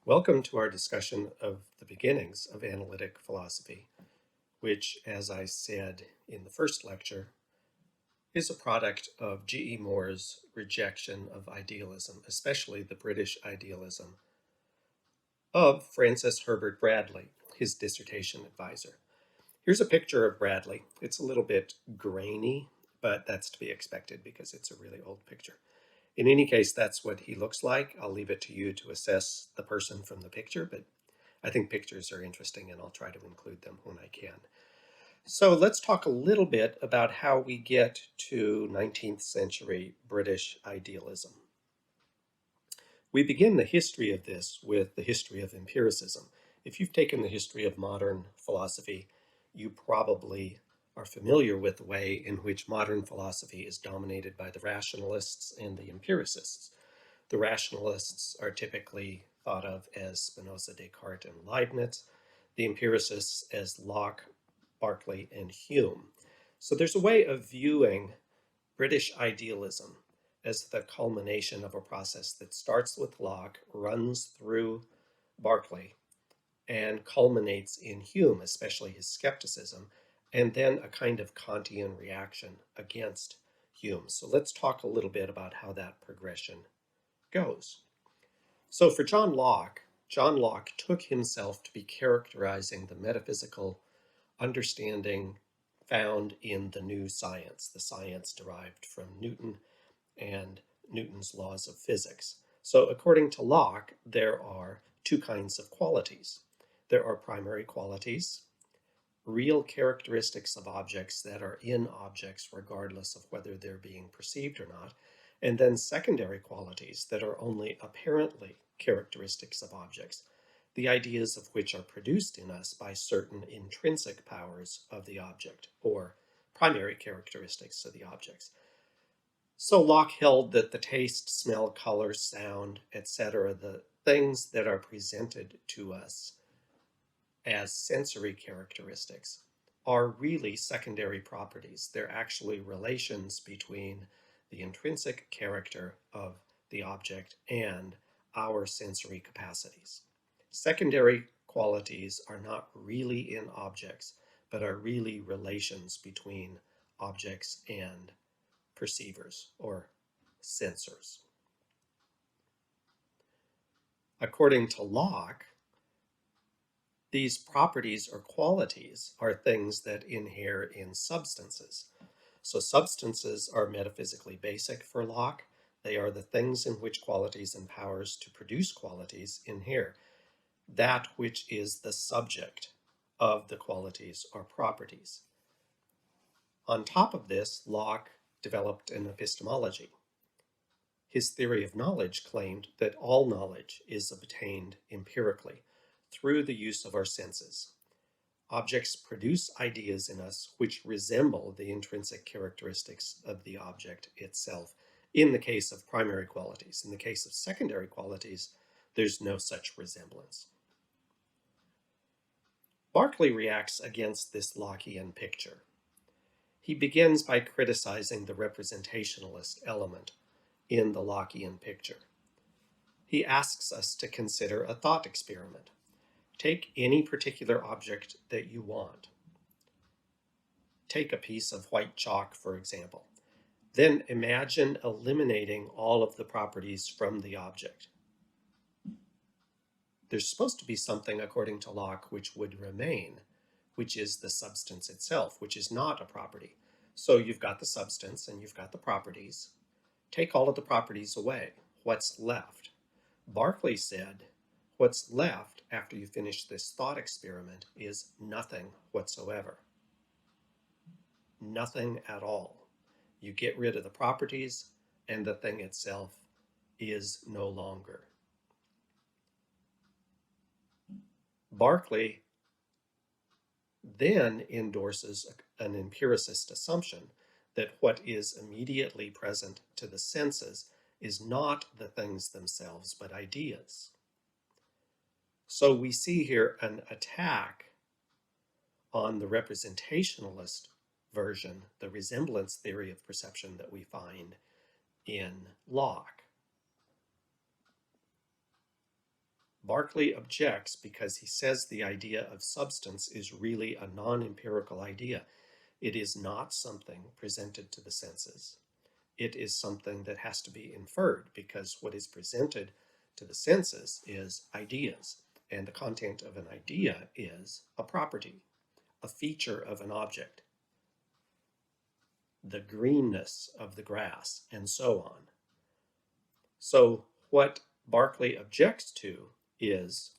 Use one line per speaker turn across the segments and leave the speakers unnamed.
Welcome to our discussion of the beginnings of analytic philosophy, which, as I said in the first lecture, is a product of G.E. Moore's rejection of idealism, especially the British idealism of Francis Herbert Bradley, his dissertation advisor. Here's a picture of Bradley. It's a little bit grainy, but that's to be expected because it's a really old picture. In any case, that's what he looks like. I'll leave it to you to assess the person from the picture, but I think pictures are interesting and I'll try to include them when I can. So let's talk a little bit about how we get to 19th century British idealism. We begin the history of this with the history of empiricism. If you've taken the history of modern philosophy, you probably are familiar with the way in which modern philosophy is dominated by the rationalists and the empiricists. The rationalists are typically thought of as Spinoza, Descartes, and Leibniz, the empiricists as Locke, Berkeley, and Hume. So there's a way of viewing British idealism as the culmination of a process that starts with Locke, runs through Berkeley, and culminates in Hume, especially his skepticism, and then a kind of Kantian reaction against Hume. So let's talk a little bit about how that progression goes. So for John Locke took himself to be characterizing the metaphysical understanding found in the new science, the science derived from Newton and Newton's laws of physics. So according to Locke, there are two kinds of qualities. There are primary qualities, real characteristics of objects that are in objects regardless of whether they're being perceived or not, and then secondary qualities that are only apparently characteristics of objects, the ideas of which are produced in us by certain intrinsic powers of the object, or primary characteristics of the objects. So Locke held that the taste, smell, color, sound, etc., the things that are presented to us as sensory characteristics are really secondary properties. They're actually relations between the intrinsic character of the object and our sensory capacities. Secondary qualities are not really in objects, but are really relations between objects and perceivers or sensors. According to Locke, these properties or qualities are things that inhere in substances. So substances are metaphysically basic for Locke. They are the things in which qualities and powers to produce qualities inhere. That which is the subject of the qualities or properties. On top of this, Locke developed an epistemology. His theory of knowledge claimed that all knowledge is obtained empirically through the use of our senses. Objects produce ideas in us which resemble the intrinsic characteristics of the object itself, in the case of primary qualities. In the case of secondary qualities, there's no such resemblance. Berkeley reacts against this Lockean picture. He begins by criticizing the representationalist element in the Lockean picture. He asks us to consider a thought experiment. Take any particular object that you want. Take a piece of white chalk, for example. Then imagine eliminating all of the properties from the object. There's supposed to be something, according to Locke, which would remain, which is the substance itself, which is not a property. So you've got the substance and you've got the properties. Take all of the properties away. What's left? Berkeley said, what's left after you finish this thought experiment is nothing whatsoever. Nothing at all. You get rid of the properties and the thing itself is no longer. Berkeley then endorses an empiricist assumption that what is immediately present to the senses is not the things themselves, but ideas. So we see here an attack on the representationalist version, the resemblance theory of perception that we find in Locke. Berkeley objects because he says the idea of substance is really a non-empirical idea. It is not something presented to the senses. It is something that has to be inferred, because what is presented to the senses is ideas, and the content of an idea is a property, a feature of an object, the greenness of the grass, and so on. So what Berkeley objects to is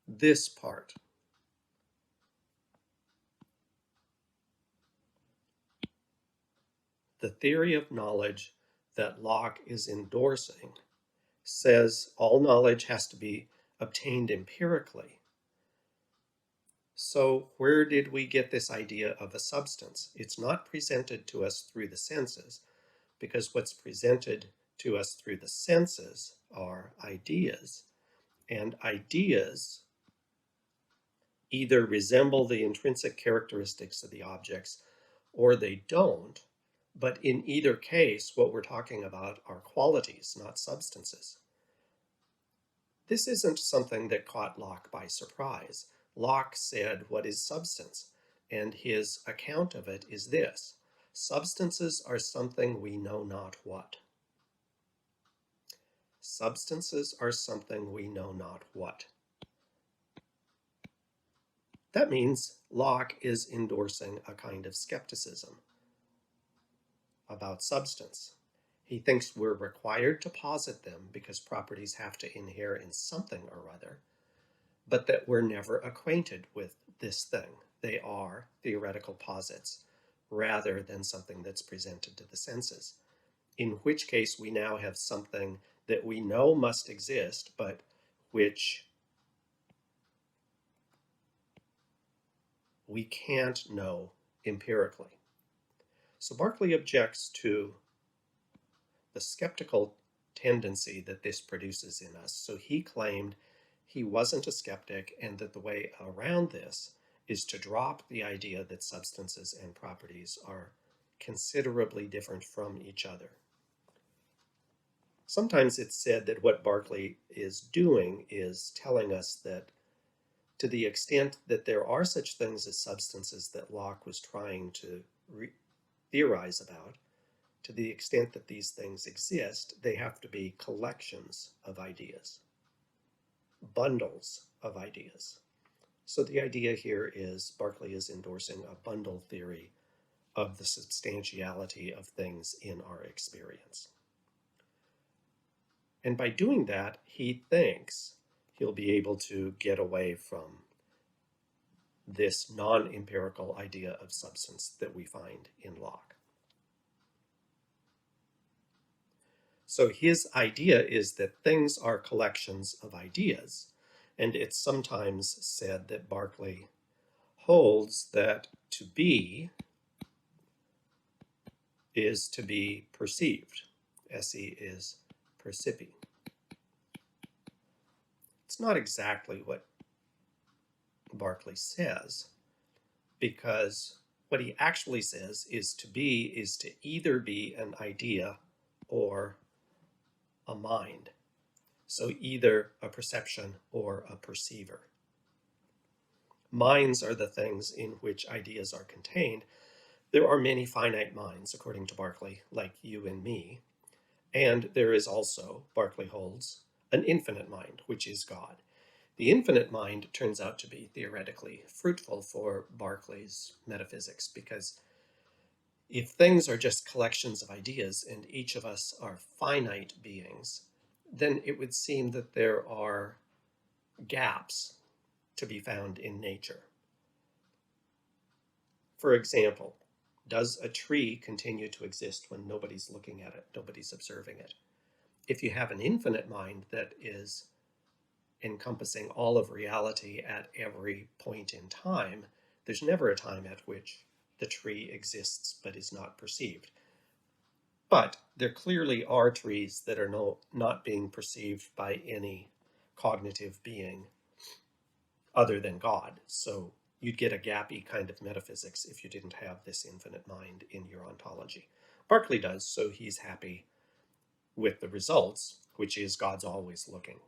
this part. The theory of knowledge that Locke is endorsing says all knowledge has to be obtained empirically. So where did we get this idea of a substance? It's not presented to us through the senses, because what's presented to us through the senses are ideas, and ideas either resemble the intrinsic characteristics of the objects or they don't. But in either case, what we're talking about are qualities, not substances. This isn't something that caught Locke by surprise. Locke said, "What is substance?" And his account of it is this: substances are something we know not what. Substances are something we know not what. That means Locke is endorsing a kind of skepticism about substance. He thinks we're required to posit them because properties have to inhere in something or other, but that we're never acquainted with this thing. They are theoretical posits rather than something that's presented to the senses, in which case we now have something that we know must exist, but which we can't know empirically. So Berkeley objects to the skeptical tendency that this produces in us. So he claimed he wasn't a skeptic, and that the way around this is to drop the idea that substances and properties are considerably different from each other. Sometimes it's said that what Berkeley is doing is telling us that to the extent that there are such things as substances that Locke was trying to theorize about, to the extent that these things exist, they have to be collections of ideas, bundles of ideas. So the idea here is Berkeley is endorsing a bundle theory of the substantiality of things in our experience. And by doing that, he thinks he'll be able to get away from this non-empirical idea of substance that we find in Locke. So his idea is that things are collections of ideas, and it's sometimes said that Berkeley holds that to be is to be perceived. SE is percipi. It's not exactly what Berkeley says, because what he actually says is to either be an idea or a mind. So either a perception or a perceiver. Minds are the things in which ideas are contained. There are many finite minds, according to Berkeley, like you and me. And there is also, Berkeley holds, an infinite mind, which is God. The infinite mind turns out to be theoretically fruitful for Berkeley's metaphysics, because if things are just collections of ideas and each of us are finite beings, then it would seem that there are gaps to be found in nature. For example, does a tree continue to exist when nobody's looking at it, nobody's observing it? If you have an infinite mind that is encompassing all of reality at every point in time, there's never a time at which the tree exists but is not perceived. But there clearly are trees that are not being perceived by any cognitive being other than God. So you'd get a gappy kind of metaphysics if you didn't have this infinite mind in your ontology. Berkeley does, so he's happy with the results, which is God's always looking.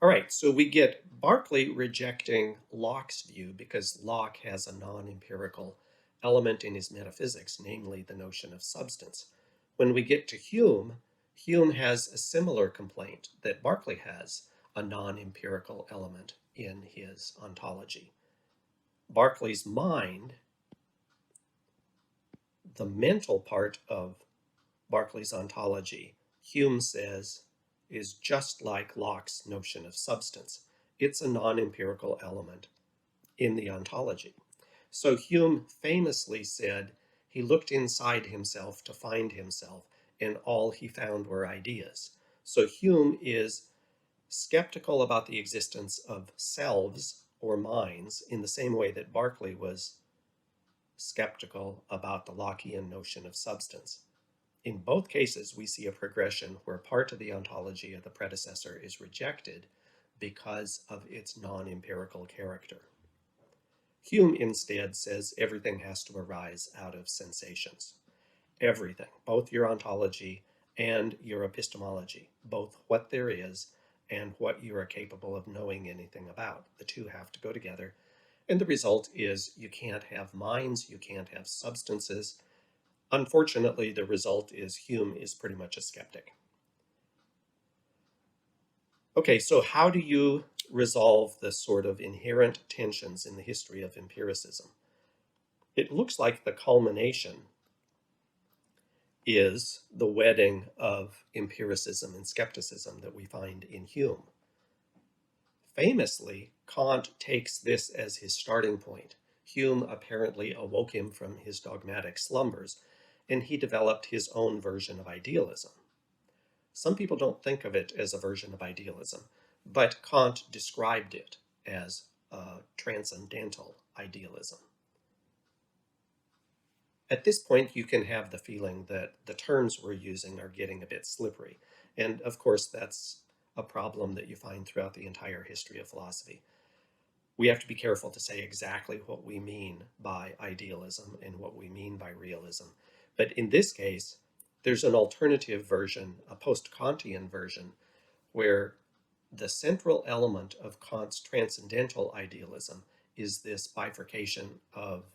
All right, so we get Berkeley rejecting Locke's view because Locke has a non-empirical element in his metaphysics, namely the notion of substance. When we get to Hume, Hume has a similar complaint that Berkeley has a non-empirical element in his ontology. Berkeley's mind, the mental part of Berkeley's ontology, Hume says, is just like Locke's notion of substance. It's a non-empirical element in the ontology. So Hume famously said he looked inside himself to find himself, and all he found were ideas. So Hume is skeptical about the existence of selves or minds in the same way that Berkeley was skeptical about the Lockean notion of substance. In both cases, we see a progression where part of the ontology of the predecessor is rejected because of its non-empirical character. Hume instead says everything has to arise out of sensations. Everything, both your ontology and your epistemology, both what there is and what you are capable of knowing anything about. The two have to go together. And the result is you can't have minds, you can't have substances. Unfortunately, the result is Hume is pretty much a skeptic. Okay, so how do you resolve the sort of inherent tensions in the history of empiricism? It looks like the culmination is the wedding of empiricism and skepticism that we find in Hume. Famously, Kant takes this as his starting point. Hume apparently awoke him from his dogmatic slumbers, and he developed his own version of idealism. Some people don't think of it as a version of idealism, but Kant described it as a transcendental idealism. At this point, you can have the feeling that the terms we're using are getting a bit slippery. And of course, that's a problem that you find throughout the entire history of philosophy. We have to be careful to say exactly what we mean by idealism and what we mean by realism. But in this case, there's an alternative version, a post-Kantian version, where the central element of Kant's transcendental idealism is this bifurcation of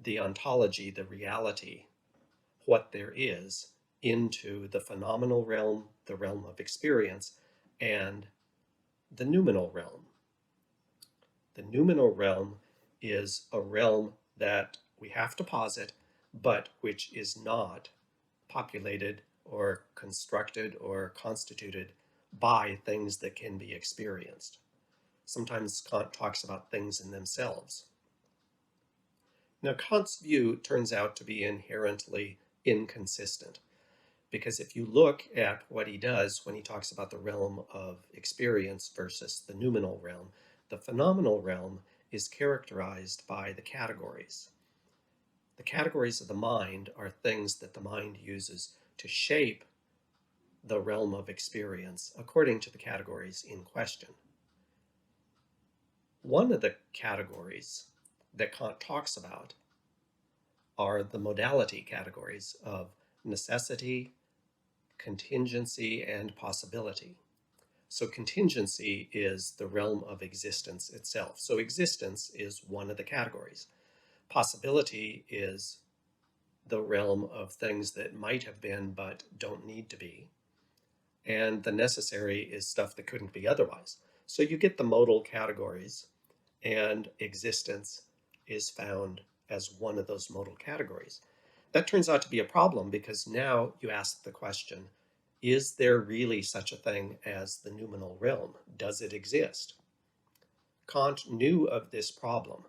the ontology, the reality, what there is, into the phenomenal realm, the realm of experience, and the noumenal realm. The noumenal realm is a realm that we have to posit, but which is not populated or constructed or constituted by things that can be experienced. Sometimes Kant talks about things in themselves. Now, Kant's view turns out to be inherently inconsistent, because if you look at what he does when he talks about the realm of experience versus the noumenal realm, the phenomenal realm is characterized by the categories. The categories of the mind are things that the mind uses to shape the realm of experience according to the categories in question. One of the categories that Kant talks about are the modality categories of necessity, contingency, and possibility. So contingency is the realm of existence itself. So existence is one of the categories. Possibility is the realm of things that might have been but don't need to be. And the necessary is stuff that couldn't be otherwise. So you get the modal categories, and existence is found as one of those modal categories. That turns out to be a problem because now you ask the question, is there really such a thing as the noumenal realm? Does it exist? Kant knew of this problem.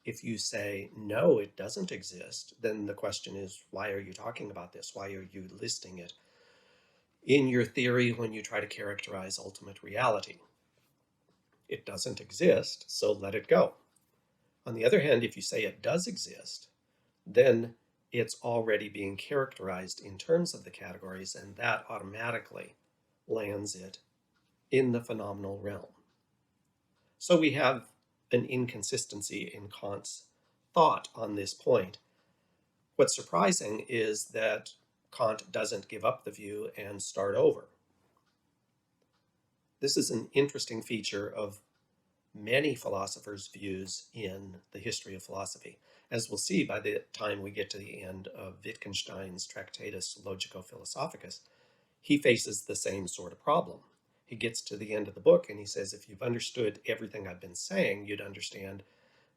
If you say, no, it doesn't exist, then the question is, why are you talking about this? Why are you listing it in your theory when you try to characterize ultimate reality? It doesn't exist, so let it go. On the other hand, if you say it does exist, then it's already being characterized in terms of the categories, and that automatically lands it in the phenomenal realm. So we have an inconsistency in Kant's thought on this point. What's surprising is that Kant doesn't give up the view and start over. This is an interesting feature of many philosophers' views in the history of philosophy. As we'll see by the time we get to the end of Wittgenstein's Tractatus Logico-Philosophicus, he faces the same sort of problem. He gets to the end of the book and he says, if you've understood everything I've been saying, you'd understand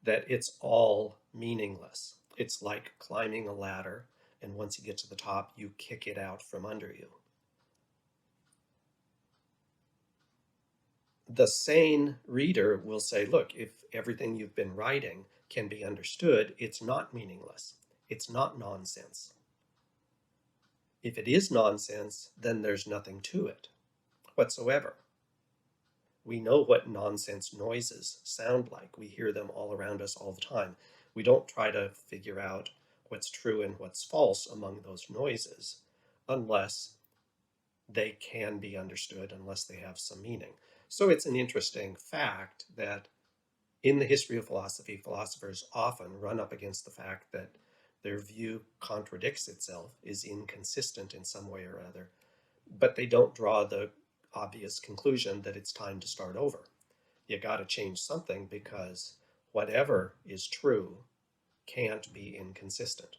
that it's all meaningless. It's like climbing a ladder, and once you get to the top, you kick it out from under you. The sane reader will say, look, if everything you've been writing can be understood, it's not meaningless. It's not nonsense. If it is nonsense, then there's nothing to it whatsoever. We know what nonsense noises sound like. We hear them all around us all the time. We don't try to figure out what's true and what's false among those noises unless they can be understood, unless they have some meaning. So it's an interesting fact that in the history of philosophy, philosophers often run up against the fact that their view contradicts itself, is inconsistent in some way or other, but they don't draw the obvious conclusion that it's time to start over. You got to change something because whatever is true can't be inconsistent.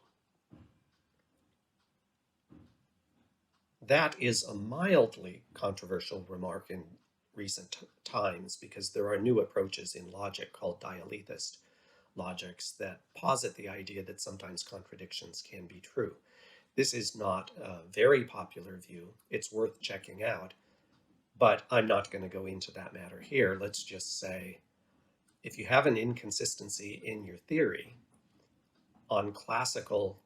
That is a mildly controversial remark in recent times because there are new approaches in logic called dialetist logics that posit the idea that sometimes contradictions can be true. This is not a very popular view. It's worth checking out, but I'm not going to go into that matter here. Let's just say if you have an inconsistency in your theory on classical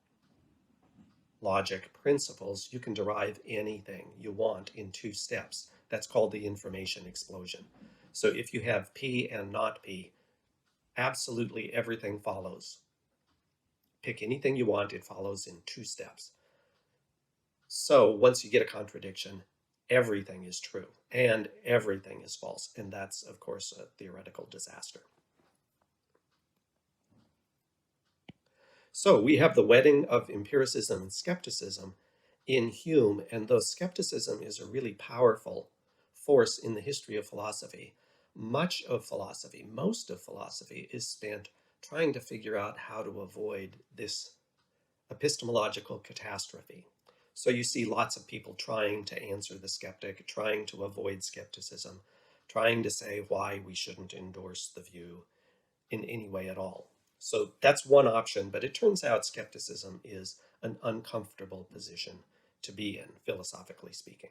logic principles, you can derive anything you want in 2 steps. That's called the information explosion. So if you have P and not P, absolutely everything follows. Pick anything you want, it follows in 2 steps. So once you get a contradiction, everything is true and everything is false. And that's, of course, a theoretical disaster. So we have the wedding of empiricism and skepticism in Hume, and though skepticism is a really powerful force in the history of philosophy, much of philosophy, most of philosophy, is spent trying to figure out how to avoid this epistemological catastrophe. So you see lots of people trying to answer the skeptic, trying to avoid skepticism, trying to say why we shouldn't endorse the view in any way at all. So that's one option, but it turns out skepticism is an uncomfortable position to be in, philosophically speaking.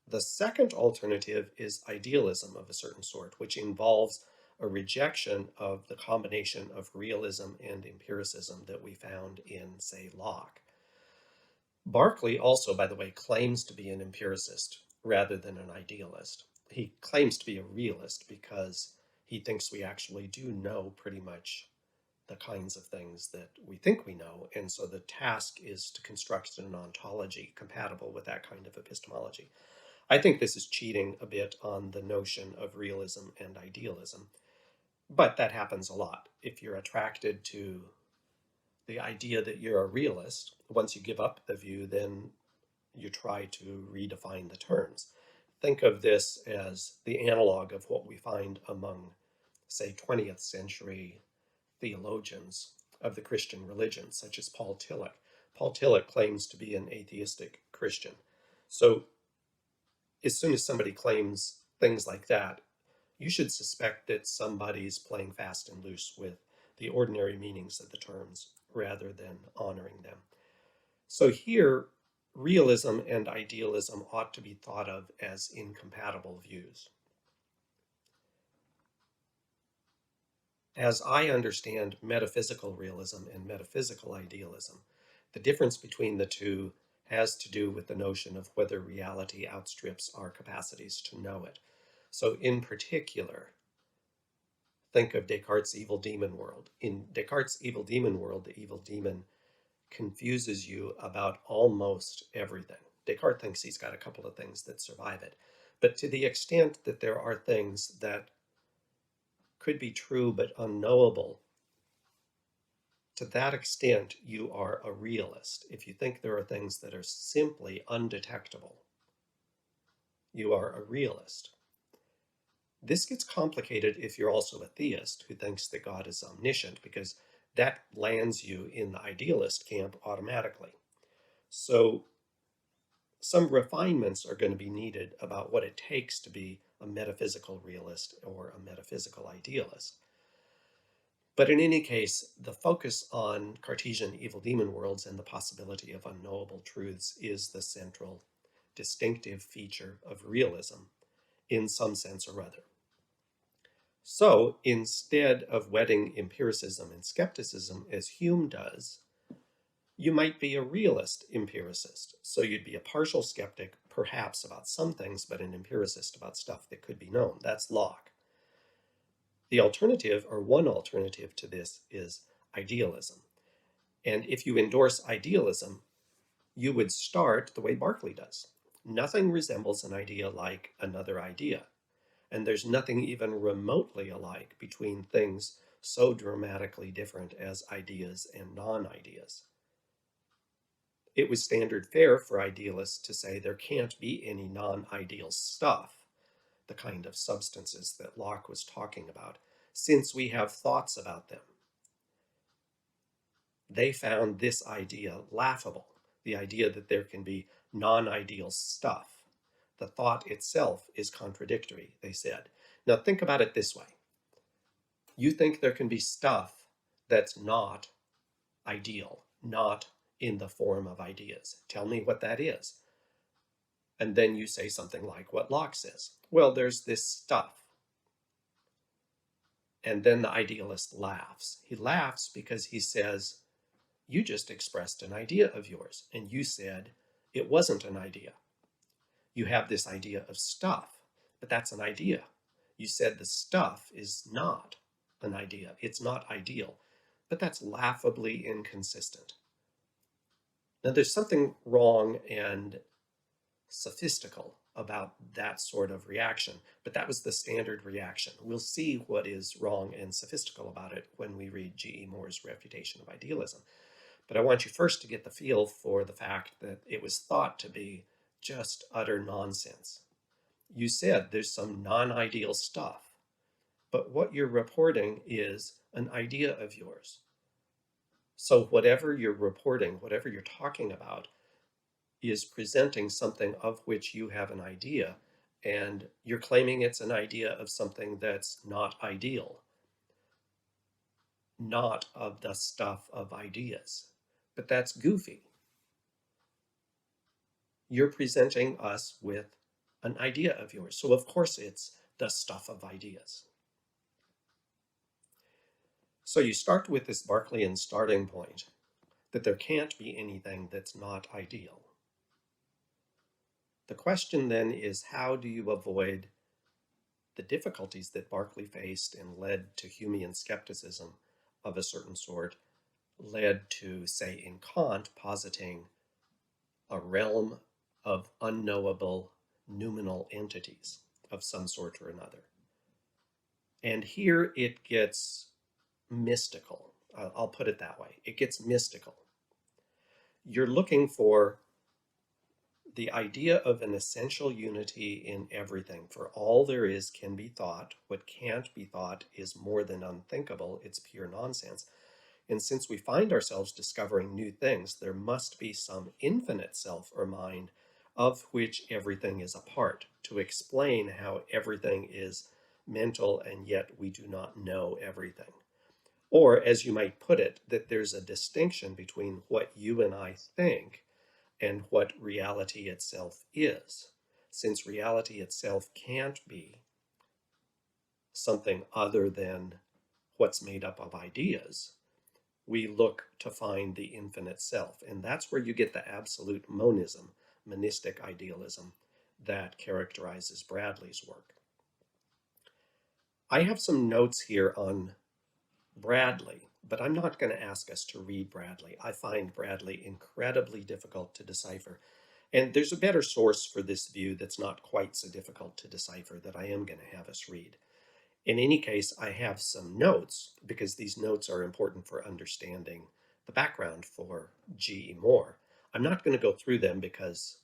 The second alternative is idealism of a certain sort, which involves a rejection of the combination of realism and empiricism that we found in, say, Locke. Berkeley also, by the way, claims to be an empiricist rather than an idealist. He claims to be a realist because he thinks we actually do know pretty much the kinds of things that we think we know, and so the task is to construct an ontology compatible with that kind of epistemology. I think this is cheating a bit on the notion of realism and idealism, but that happens a lot. If you're attracted to the idea that you're a realist, once you give up the view, then you try to redefine the terms. Think of this as the analog of what we find among, say, 20th century theologians of the Christian religion, such as Paul Tillich. Paul Tillich claims to be an atheistic Christian. So as soon as somebody claims things like that, you should suspect that somebody's playing fast and loose with the ordinary meanings of the terms rather than honoring them. So here, realism and idealism ought to be thought of as incompatible views. As I understand metaphysical realism and metaphysical idealism, the difference between the two has to do with the notion of whether reality outstrips our capacities to know it. So in particular, think of Descartes' evil demon world. In Descartes' evil demon world, the evil demon confuses you about almost everything. Descartes thinks he's got a couple of things that survive it. But to the extent that there are things that could be true but unknowable, To that extent, you are a realist. If you think there are things that are simply undetectable, you are a realist. This gets complicated if you're also a theist who thinks that God is omniscient, because that lands you in the idealist camp automatically. So some refinements are going to be needed about what it takes to be a metaphysical realist or a metaphysical idealist. But in any case, the focus on Cartesian evil demon worlds and the possibility of unknowable truths is the central distinctive feature of realism in some sense or other. So instead of wedding empiricism and skepticism as Hume does, you might be a realist empiricist. So you'd be a partial skeptic, perhaps about some things, but an empiricist about stuff that could be known. That's Locke. The alternative, or one alternative to this, is idealism. And if you endorse idealism, you would start the way Berkeley does. Nothing resembles an idea like another idea. And there's nothing even remotely alike between things so dramatically different as ideas and non-ideas. It was standard fare for idealists to say there can't be any non-ideal stuff, the kind of substances that Locke was talking about, since we have thoughts about them. They found this idea laughable, the idea that there can be non-ideal stuff. The thought itself is contradictory, they said. Now think about it this way. You think there can be stuff that's not ideal, not in the form of ideas. Tell me what that is. And then you say something like what Locke says. Well, there's this stuff. And then the idealist laughs. He laughs because he says, you just expressed an idea of yours, and you said it wasn't an idea. You have this idea of stuff, but that's an idea. You said the stuff is not an idea. It's not ideal, but that's laughably inconsistent. Now, there's something wrong and sophistical about that sort of reaction, but that was the standard reaction. We'll see what is wrong and sophistical about it when we read G.E. Moore's Refutation of Idealism. But I want you first to get the feel for the fact that it was thought to be just utter nonsense. You said there's some non-ideal stuff, but what you're reporting is an idea of yours. So whatever you're reporting, whatever you're talking about, is presenting something of which you have an idea, and you're claiming it's an idea of something that's not ideal, not of the stuff of ideas. But that's goofy. You're presenting us with an idea of yours, so of course it's the stuff of ideas. So you start with this Berkeleyan starting point, that there can't be anything that's not ideal. The question then is, how do you avoid the difficulties that Berkeley faced and led to Humean skepticism of a certain sort, led to, say, in Kant, positing a realm of unknowable noumenal entities of some sort or another. And here it gets mystical. I'll put it that way. It gets mystical. You're looking for the idea of an essential unity in everything, for all there is can be thought. What can't be thought is more than unthinkable. It's pure nonsense. And since we find ourselves discovering new things, there must be some infinite self or mind of which everything is a part, to explain how everything is mental and yet we do not know everything. Or, as you might put it, that there's a distinction between what you and I think and what reality itself is, since reality itself can't be something other than what's made up of ideas. We look to find the infinite self, and that's where you get the absolute monism, monistic idealism, that characterizes Bradley's work. I have some notes here on Bradley, but I'm not going to ask us to read Bradley. I find Bradley incredibly difficult to decipher. And there's a better source for this view that's not quite so difficult to decipher that I am going to have us read. In any case, I have some notes because these notes are important for understanding the background for G.E. Moore. I'm not going to go through them because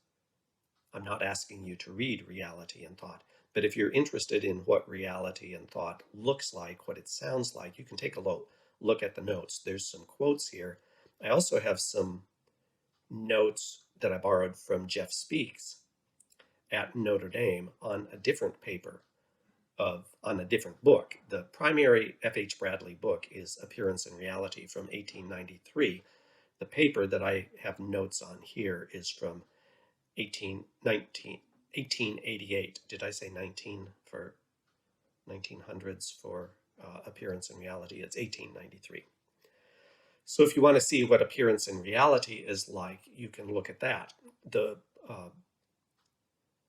I'm not asking you to read Reality and Thought. But if you're interested in what reality and thought looks like, what it sounds like, you can take a look at the notes. There's some quotes here. I also have some notes that I borrowed from Jeff Speaks at Notre Dame on a different paper on a different book. The primary F.H. Bradley book is Appearance and Reality from 1893. The paper that I have notes on here is from 1888. Did I say 19 for 1900s for Appearance and Reality? It's 1893. So if you want to see what appearance and reality is like, you can look at that.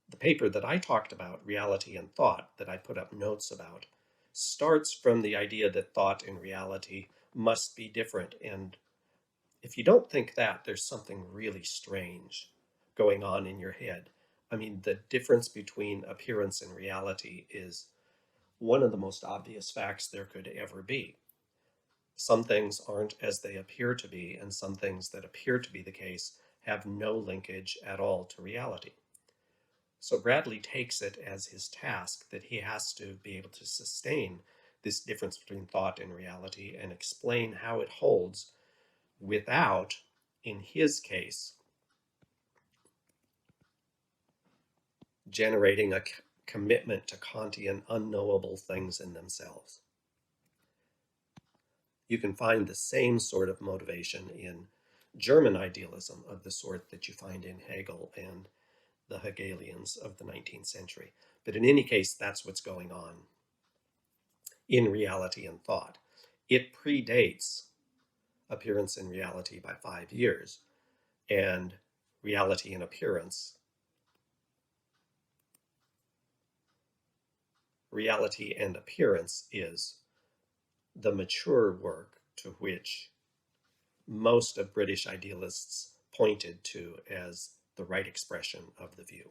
The paper that I talked about, Reality and Thought, that I put up notes about, starts from the idea that thought and reality must be different. And if you don't think that, there's something really strange going on in your head. I mean, the difference between appearance and reality is one of the most obvious facts there could ever be. Some things aren't as they appear to be, and some things that appear to be the case have no linkage at all to reality. So Bradley takes it as his task that he has to be able to sustain this difference between thought and reality and explain how it holds without, in his case, generating a commitment to Kantian unknowable things in themselves. You can find the same sort of motivation in German idealism of the sort that you find in Hegel and the Hegelians of the 19th century. But in any case, that's what's going on in Reality and Thought. It predates Appearance and Reality by 5 years, and Reality and Appearance is the mature work to which most of British idealists pointed to as the right expression of the view.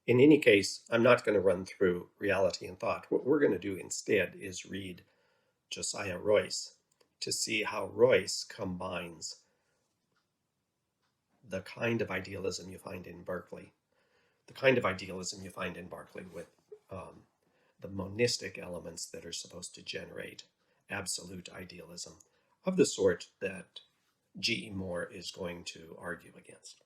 In any case, I'm not going to run through Reality and Thought. What we're going to do instead is read Josiah Royce to see how Royce combines the kind of idealism you find in Berkeley, with the monistic elements that are supposed to generate absolute idealism of the sort that G.E. Moore is going to argue against.